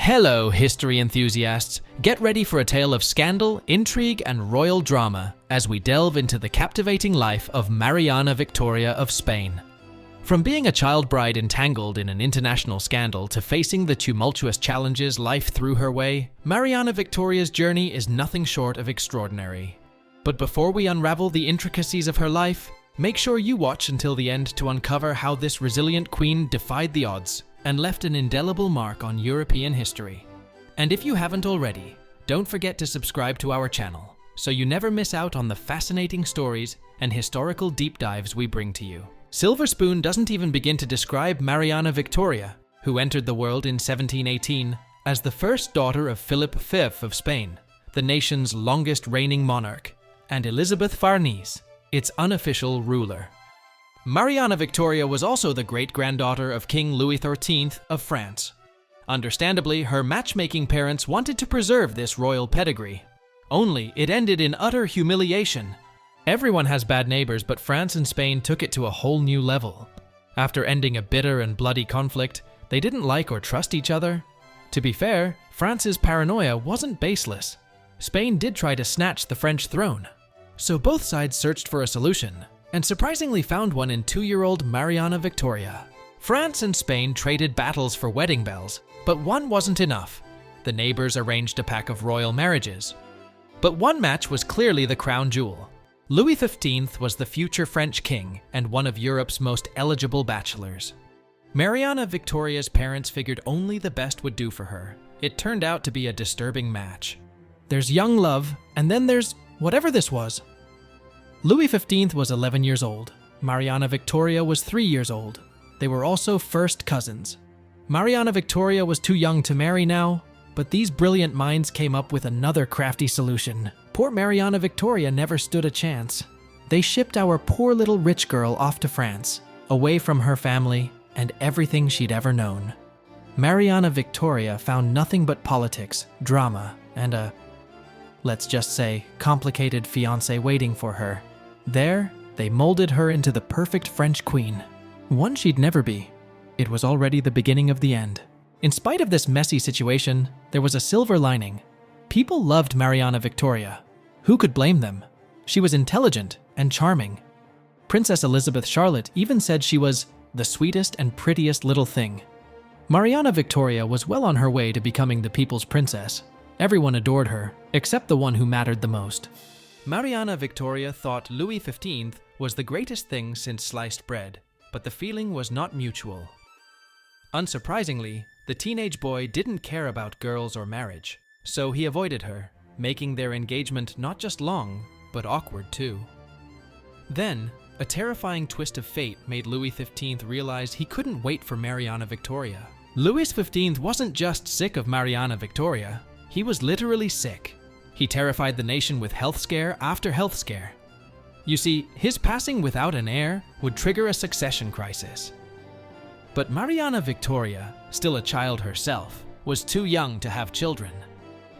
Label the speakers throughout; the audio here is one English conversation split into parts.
Speaker 1: Hello, history enthusiasts. Get ready for a tale of scandal, intrigue, and royal drama as we delve into the captivating life of Mariana Victoria of Spain. From being a child bride entangled in an international scandal to facing the tumultuous challenges life threw her way, Mariana Victoria's journey is nothing short of extraordinary. But before we unravel the intricacies of her life, make sure you watch until the end to uncover how this resilient queen defied the odds and left an indelible mark on European history. And if you haven't already, don't forget to subscribe to our channel so you never miss out on the fascinating stories and historical deep dives we bring to you. Silver Spoon doesn't even begin to describe Mariana Victoria, who entered the world in 1718 as the first daughter of Philip V of Spain, the nation's longest reigning monarch, and Elizabeth Farnese, its unofficial ruler. Mariana Victoria was also the great-granddaughter of King Louis XIII of France. Understandably, her matchmaking parents wanted to preserve this royal pedigree. Only it ended in utter humiliation. Everyone has bad neighbors, but France and Spain took it to a whole new level. After ending a bitter and bloody conflict, they didn't like or trust each other. To be fair, France's paranoia wasn't baseless. Spain did try to snatch the French throne. So both sides searched for a solution, and surprisingly found one in 2-year-old Mariana Victoria. France and Spain traded battles for wedding bells, but one wasn't enough. The neighbors arranged a pack of royal marriages. But one match was clearly the crown jewel. Louis XV was the future French king and one of Europe's most eligible bachelors. Mariana Victoria's parents figured only the best would do for her. It turned out to be a disturbing match. There's young love, and then there's whatever this was. Louis XV was 11 years old. Mariana Victoria was 3 years old. They were also first cousins. Mariana Victoria was too young to marry now, but these brilliant minds came up with another crafty solution. Poor Mariana Victoria never stood a chance. They shipped our poor little rich girl off to France, away from her family and everything she'd ever known. Mariana Victoria found nothing but politics, drama, and a, let's just say, complicated fiancé waiting for her. There, they molded her into the perfect French queen. One she'd never be. It was already the beginning of the end. In spite of this messy situation, there was a silver lining. People loved Mariana Victoria. Who could blame them? She was intelligent and charming. Princess Elizabeth Charlotte even said she was the sweetest and prettiest little thing. Mariana Victoria was well on her way to becoming the people's princess. Everyone adored her, except the one who mattered the most. Mariana Victoria thought Louis XV was the greatest thing since sliced bread, but the feeling was not mutual. Unsurprisingly, the teenage boy didn't care about girls or marriage, so he avoided her, making their engagement not just long, but awkward too. Then, a terrifying twist of fate made Louis XV realize he couldn't wait for Mariana Victoria. Louis XV wasn't just sick of Mariana Victoria, he was literally sick. He terrified the nation with health scare after health scare. You see, his passing without an heir would trigger a succession crisis. But Mariana Victoria, still a child herself, was too young to have children.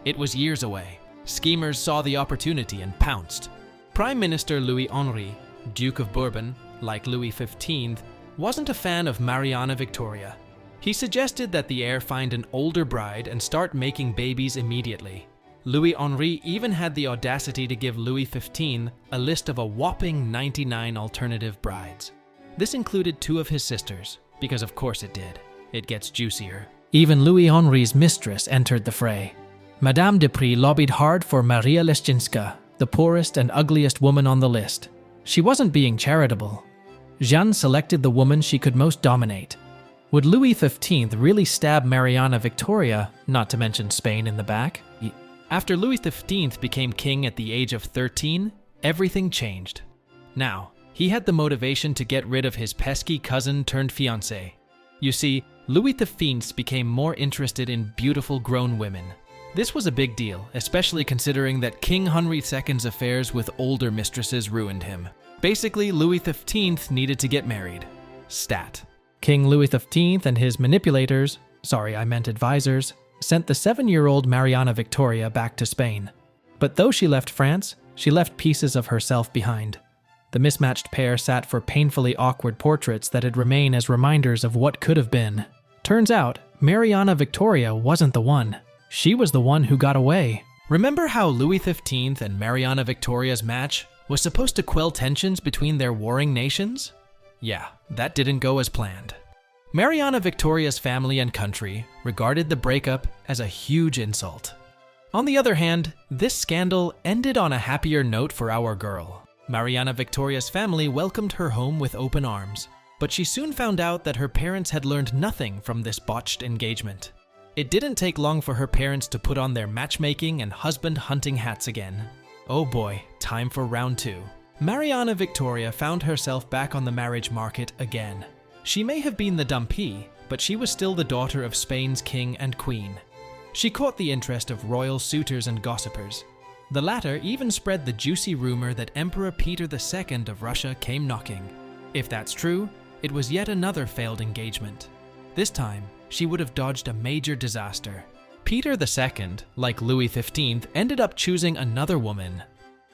Speaker 1: It was years away. Schemers saw the opportunity and pounced. Prime Minister Louis Henri, Duke of Bourbon, like Louis XV, wasn't a fan of Mariana Victoria. He suggested that the heir find an older bride and start making babies immediately. Louis Henri even had the audacity to give Louis XV a list of a whopping 99 alternative brides. This included 2 of his sisters, because of course it did. It gets juicier. Even Louis Henri's mistress entered the fray. Madame de Prie lobbied hard for Maria Leszczyńska, the poorest and ugliest woman on the list. She wasn't being charitable. Jeanne selected the woman she could most dominate. Would Louis XV really stab Mariana Victoria, not to mention Spain in the back? After Louis XV became king at the age of 13, everything changed. Now, he had the motivation to get rid of his pesky cousin turned fiancé. You see, Louis XV became more interested in beautiful grown women. This was a big deal, especially considering that King Henry II's affairs with older mistresses ruined him. Basically, Louis XV needed to get married. Stat. King Louis XV and his manipulators, advisors, sent the 7-year-old Mariana Victoria back to Spain. But though she left France, she left pieces of herself behind. The mismatched pair sat for painfully awkward portraits that'd remain as reminders of what could have been. Turns out, Mariana Victoria wasn't the one. She was the one who got away. Remember how Louis XV and Mariana Victoria's match was supposed to quell tensions between their warring nations? Yeah, that didn't go as planned. Mariana Victoria's family and country regarded the breakup as a huge insult. On the other hand, this scandal ended on a happier note for our girl. Mariana Victoria's family welcomed her home with open arms, but she soon found out that her parents had learned nothing from this botched engagement. It didn't take long for her parents to put on their matchmaking and husband hunting hats again. Oh boy, time for round 2. Mariana Victoria found herself back on the marriage market again. She may have been the dumpy, but she was still the daughter of Spain's king and queen. She caught the interest of royal suitors and gossipers. The latter even spread the juicy rumor that Emperor Peter II of Russia came knocking. If that's true, it was yet another failed engagement. This time, she would have dodged a major disaster. Peter II, like Louis XV, ended up choosing another woman.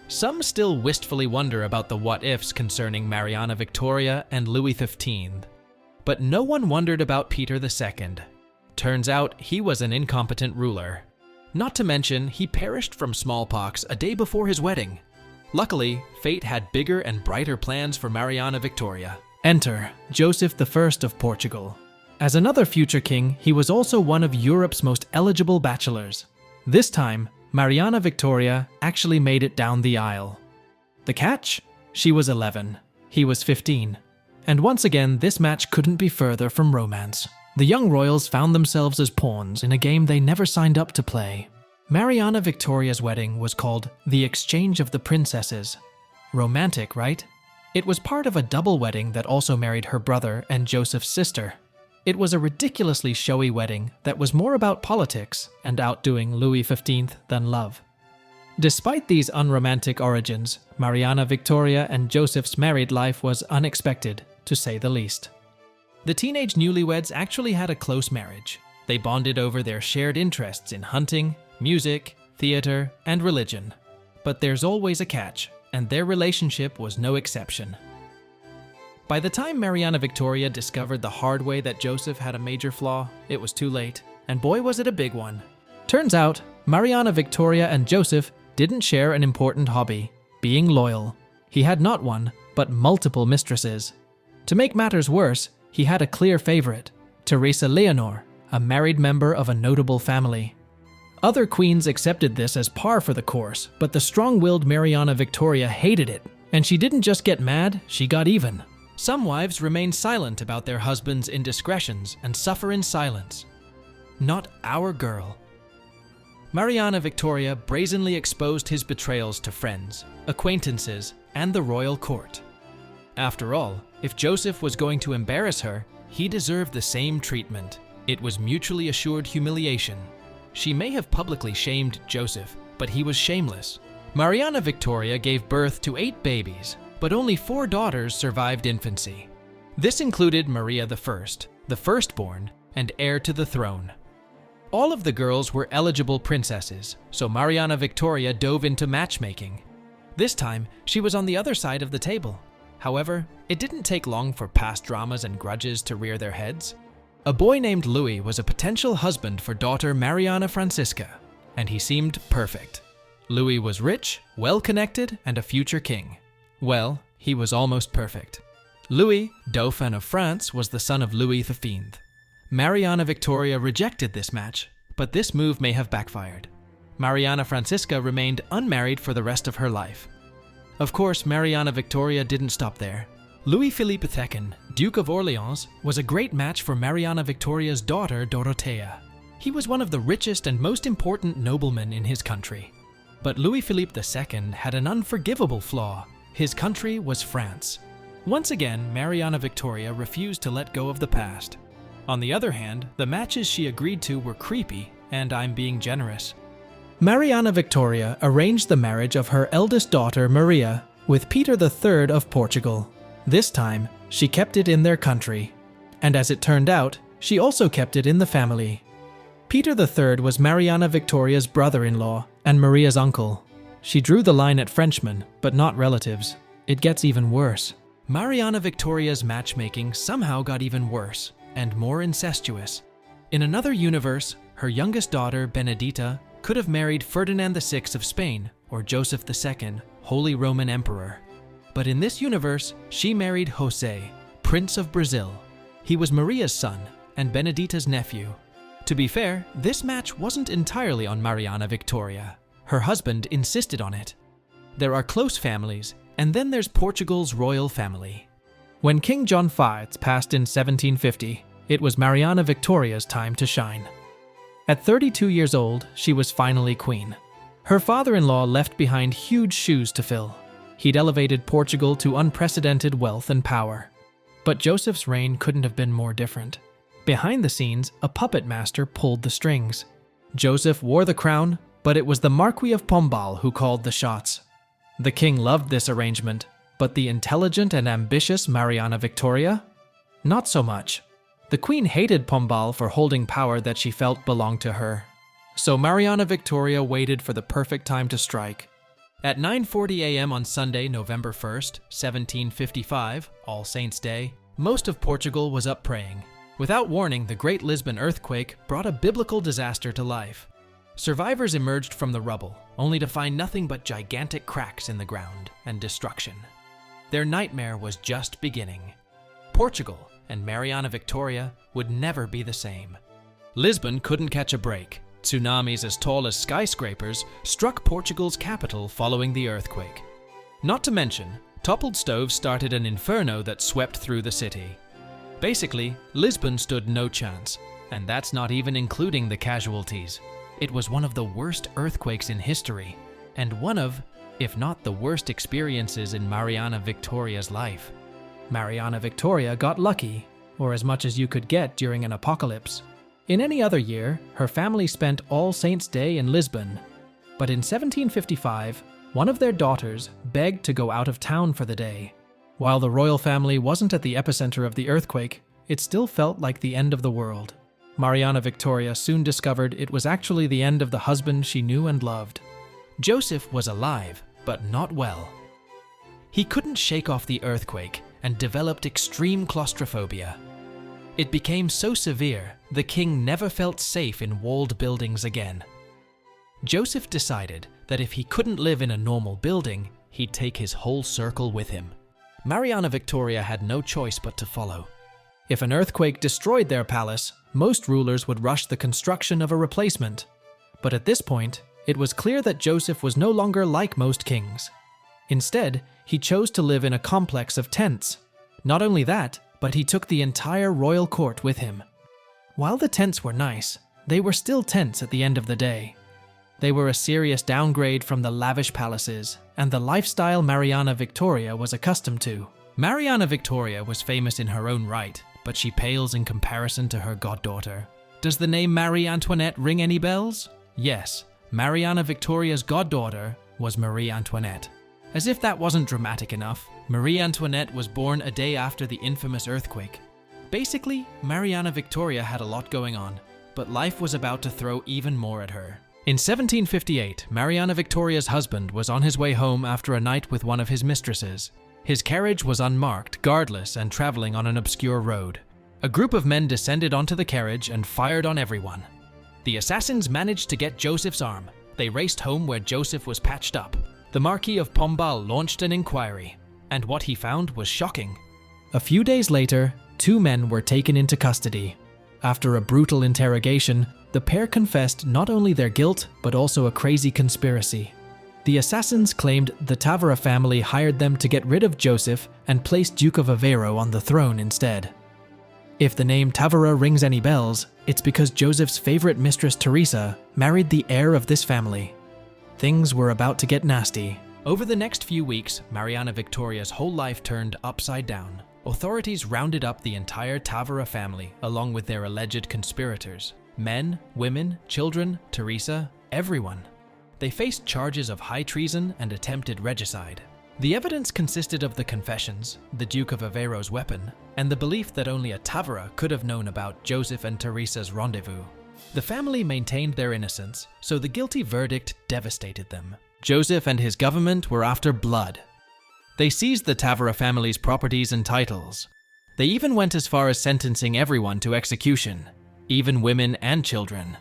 Speaker 1: Some still wistfully wonder about the what-ifs concerning Mariana Victoria and Louis XV. But no one wondered about Peter II. Turns out he was an incompetent ruler. Not to mention, he perished from smallpox a day before his wedding. Luckily, fate had bigger and brighter plans for Mariana Victoria. Enter Joseph I of Portugal. As another future king, he was also one of Europe's most eligible bachelors. This time, Mariana Victoria actually made it down the aisle. The catch? She was 11. He was 15. And once again, this match couldn't be further from romance. The young royals found themselves as pawns in a game they never signed up to play. Mariana Victoria's wedding was called the Exchange of the Princesses. Romantic, right? It was part of a double wedding that also married her brother and Joseph's sister. It was a ridiculously showy wedding that was more about politics and outdoing Louis XV than love. Despite these unromantic origins, Mariana Victoria and Joseph's married life was unexpected, to say the least. The teenage newlyweds actually had a close marriage. They bonded over their shared interests in hunting, music, theater, and religion. But there's always a catch, and their relationship was no exception. By the time Mariana Victoria discovered the hard way that Joseph had a major flaw, it was too late, and boy was it a big one. Turns out, Mariana Victoria and Joseph didn't share an important hobby, being loyal. He had not one, but multiple mistresses. To make matters worse, he had a clear favorite, Teresa Leonor, a married member of a notable family. Other queens accepted this as par for the course, but the strong-willed Mariana Victoria hated it, and she didn't just get mad, she got even. Some wives remain silent about their husbands' indiscretions and suffer in silence. Not our girl. Mariana Victoria brazenly exposed his betrayals to friends, acquaintances, and the royal court. After all, if Joseph was going to embarrass her, he deserved the same treatment. It was mutually assured humiliation. She may have publicly shamed Joseph, but he was shameless. Mariana Victoria gave birth to 8 babies, but only 4 daughters survived infancy. This included Maria I, the firstborn, and heir to the throne. All of the girls were eligible princesses, so Mariana Victoria dove into matchmaking. This time, she was on the other side of the table. However, it didn't take long for past dramas and grudges to rear their heads. A boy named Louis was a potential husband for daughter Mariana Francisca, and he seemed perfect. Louis was rich, well-connected, and a future king. Well, he was almost perfect. Louis, Dauphin of France, was the son of Louis XV. Mariana Victoria rejected this match, but this move may have backfired. Mariana Francisca remained unmarried for the rest of her life. Of course, Mariana Victoria didn't stop there. Louis-Philippe II, Duke of Orleans, was a great match for Mariana Victoria's daughter Dorothea. He was one of the richest and most important noblemen in his country. But Louis-Philippe II had an unforgivable flaw. His country was France. Once again, Mariana Victoria refused to let go of the past. On the other hand, the matches she agreed to were creepy, and I'm being generous. Mariana Victoria arranged the marriage of her eldest daughter Maria with Peter III of Portugal. This time, she kept it in their country. And as it turned out, she also kept it in the family. Peter III was Mariana Victoria's brother-in-law and Maria's uncle. She drew the line at Frenchmen, but not relatives. It gets even worse. Mariana Victoria's matchmaking somehow got even worse. and more incestuous. In another universe, her youngest daughter, Benedita, could have married Ferdinand VI of Spain or Joseph II, Holy Roman Emperor. But in this universe, she married José, Prince of Brazil. He was Maria's son and Benedita's nephew. To be fair, this match wasn't entirely on Mariana Victoria. Her husband insisted on it. There are close families, and then there's Portugal's royal family. When King John V passed in 1750, it was Mariana Victoria's time to shine. At 32 years old, she was finally queen. Her father-in-law left behind huge shoes to fill. He'd elevated Portugal to unprecedented wealth and power. But Joseph's reign couldn't have been more different. Behind the scenes, a puppet master pulled the strings. Joseph wore the crown, but it was the Marquis of Pombal who called the shots. The king loved this arrangement, but the intelligent and ambitious Mariana Victoria? Not so much. The queen hated Pombal for holding power that she felt belonged to her. So Mariana Victoria waited for the perfect time to strike. At 9:40 a.m. on Sunday, November 1st, 1755, All Saints' Day, most of Portugal was up praying. Without warning, the Great Lisbon earthquake brought a biblical disaster to life. Survivors emerged from the rubble, only to find nothing but gigantic cracks in the ground and destruction. Their nightmare was just beginning. Portugal and Mariana Victoria would never be the same. Lisbon couldn't catch a break. Tsunamis as tall as skyscrapers struck Portugal's capital following the earthquake. Not to mention, toppled stoves started an inferno that swept through the city. Basically, Lisbon stood no chance, and that's not even including the casualties. It was one of the worst earthquakes in history, and one of, if not the worst experiences in Mariana Victoria's life. Mariana Victoria got lucky, or as much as you could get during an apocalypse. In any other year, her family spent All Saints' Day in Lisbon, but in 1755, one of their daughters begged to go out of town for the day. While the royal family wasn't at the epicenter of the earthquake, it still felt like the end of the world. Mariana Victoria soon discovered it was actually the end of the husband she knew and loved. Joseph was alive, but not well. He couldn't shake off the earthquake and developed extreme claustrophobia. It became so severe, the king never felt safe in walled buildings again. Joseph decided that if he couldn't live in a normal building, he'd take his whole circle with him. Mariana Victoria had no choice but to follow. If an earthquake destroyed their palace, most rulers would rush the construction of a replacement. But at this point, it was clear that Joseph was no longer like most kings. Instead, he chose to live in a complex of tents. Not only that, but he took the entire royal court with him. While the tents were nice, they were still tents at the end of the day. They were a serious downgrade from the lavish palaces and the lifestyle Mariana Victoria was accustomed to. Mariana Victoria was famous in her own right, but she pales in comparison to her goddaughter. Does the name Marie Antoinette ring any bells? Yes, Mariana Victoria's goddaughter was Marie Antoinette. As if that wasn't dramatic enough, Marie Antoinette was born a day after the infamous earthquake. Basically, Mariana Victoria had a lot going on, but life was about to throw even more at her. In 1758, Mariana Victoria's husband was on his way home after a night with one of his mistresses. His carriage was unmarked, guardless, and traveling on an obscure road. A group of men descended onto the carriage and fired on everyone. The assassins managed to get Joseph's arm. They raced home where Joseph was patched up. The Marquis of Pombal launched an inquiry, and what he found was shocking. A few days later, 2 men were taken into custody. After a brutal interrogation, the pair confessed not only their guilt, but also a crazy conspiracy. The assassins claimed the Tavora family hired them to get rid of Joseph and place Duke of Aveiro on the throne instead. If the name Tavora rings any bells, it's because Joseph's favorite mistress Teresa married the heir of this family. Things were about to get nasty. Over the next few weeks, Mariana Victoria's whole life turned upside down. Authorities rounded up the entire Tavora family along with their alleged conspirators. Men, women, children, Teresa, everyone. They faced charges of high treason and attempted regicide. The evidence consisted of the confessions, the Duke of Aveiro's weapon, and the belief that only a Tavora could have known about Joseph and Teresa's rendezvous. The family maintained their innocence, so the guilty verdict devastated them. Joseph and his government were after blood. They seized the Tavora family's properties and titles. They even went as far as sentencing everyone to execution, even women and children.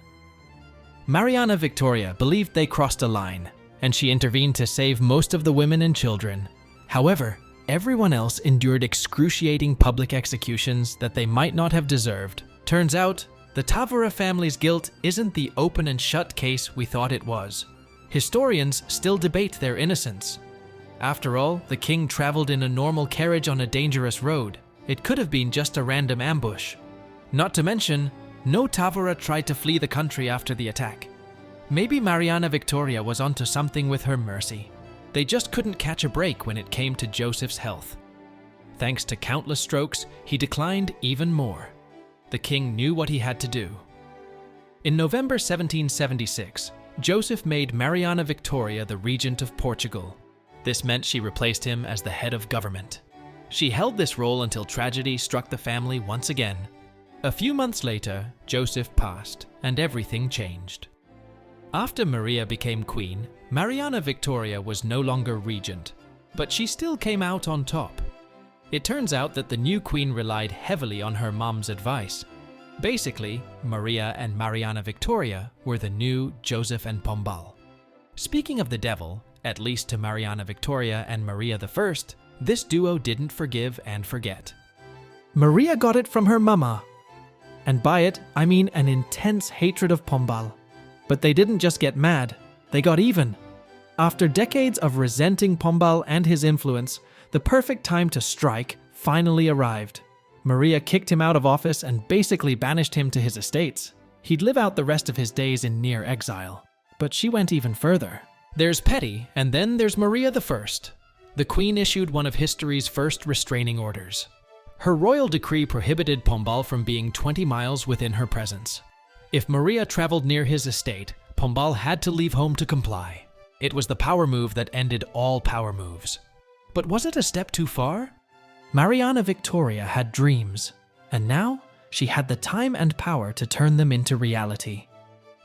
Speaker 1: Mariana Victoria believed they crossed a line, and she intervened to save most of the women and children. However, everyone else endured excruciating public executions that they might not have deserved. Turns out, the Tavora family's guilt isn't the open and shut case we thought it was. Historians still debate their innocence. After all, the king traveled in a normal carriage on a dangerous road. It could have been just a random ambush. Not to mention, no Tavora tried to flee the country after the attack. Maybe Mariana Victoria was onto something with her mercy. They just couldn't catch a break when it came to Joseph's health. Thanks to countless strokes, he declined even more. The king knew what he had to do. In November 1776, Joseph made Mariana Victoria the regent of Portugal. This meant she replaced him as the head of government. She held this role until tragedy struck the family once again. A few months later, Joseph passed, and everything changed. After Maria became queen, Mariana Victoria was no longer regent, but she still came out on top. It turns out that the new queen relied heavily on her mom's advice. Basically, Maria and Mariana Victoria were the new Joseph and Pombal. Speaking of the devil, at least to Mariana Victoria and Maria I, this duo didn't forgive and forget. Maria got it from her mama. And by it, I mean an intense hatred of Pombal. But they didn't just get mad, they got even. After decades of resenting Pombal and his influence, the perfect time to strike finally arrived. Maria kicked him out of office and basically banished him to his estates. He'd live out the rest of his days in near exile. But she went even further. There's petty, and then there's Maria I. The queen issued one of history's first restraining orders. Her royal decree prohibited Pombal from being 20 miles within her presence. If Maria traveled near his estate, Pombal had to leave home to comply. It was the power move that ended all power moves. But was it a step too far? Mariana Victoria had dreams, and now she had the time and power to turn them into reality.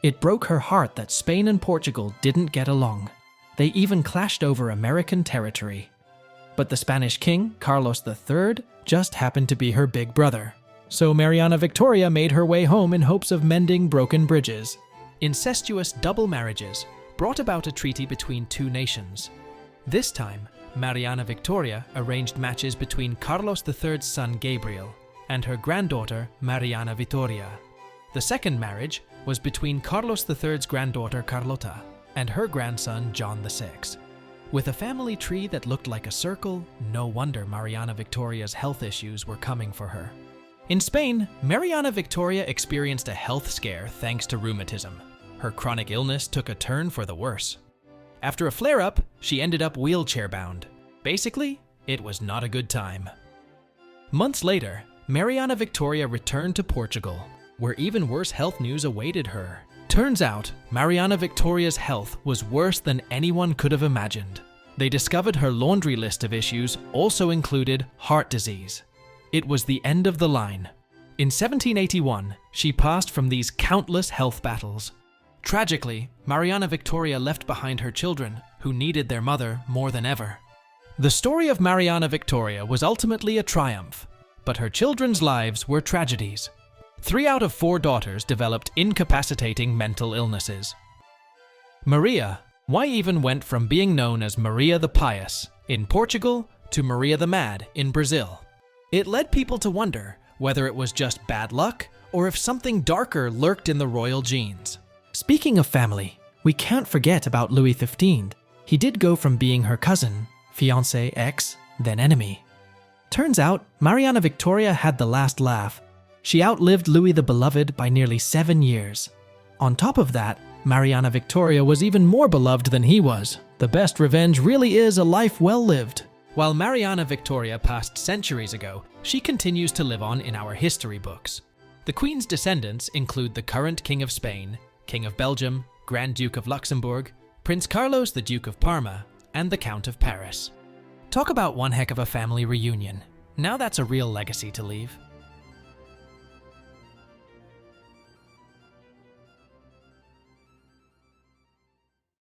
Speaker 1: It broke her heart that Spain and Portugal didn't get along. They even clashed over American territory. But the Spanish king, Carlos III, just happened to be her big brother. So Mariana Victoria made her way home in hopes of mending broken bridges. Incestuous double marriages brought about a treaty between two nations. This time, Mariana Victoria arranged matches between Carlos III's son Gabriel and her granddaughter Mariana Victoria. The second marriage was between Carlos III's granddaughter Carlota and her grandson John VI. With a family tree that looked like a circle, no wonder Mariana Victoria's health issues were coming for her. In Spain, Mariana Victoria experienced a health scare thanks to rheumatism. Her chronic illness took a turn for the worse. After a flare-up, she ended up wheelchair-bound. Basically, it was not a good time. Months later, Mariana Victoria returned to Portugal, where even worse health news awaited her. Turns out, Mariana Victoria's health was worse than anyone could have imagined. They discovered her laundry list of issues also included heart disease. It was the end of the line. In 1781, she passed from these countless health battles. Tragically, Mariana Victoria left behind her children, who needed their mother more than ever. The story of Mariana Victoria was ultimately a triumph, but her children's lives were tragedies. 3 out of 4 daughters developed incapacitating mental illnesses. Maria, why even went from being known as Maria the Pious in Portugal to Maria the Mad in Brazil. It led people to wonder whether it was just bad luck or if something darker lurked in the royal genes. Speaking of family, we can't forget about Louis XV. He did go from being her cousin, fiancé, ex, then enemy. Turns out, Mariana Victoria had the last laugh. She outlived Louis the Beloved by nearly 7 years. On top of that, Mariana Victoria was even more beloved than he was. The best revenge really is a life well lived. While Mariana Victoria passed centuries ago, she continues to live on in our history books. The Queen's descendants include the current King of Spain, King of Belgium, Grand Duke of Luxembourg, Prince Carlos the Duke of Parma, and the Count of Paris. Talk about one heck of a family reunion. Now that's a real legacy to leave.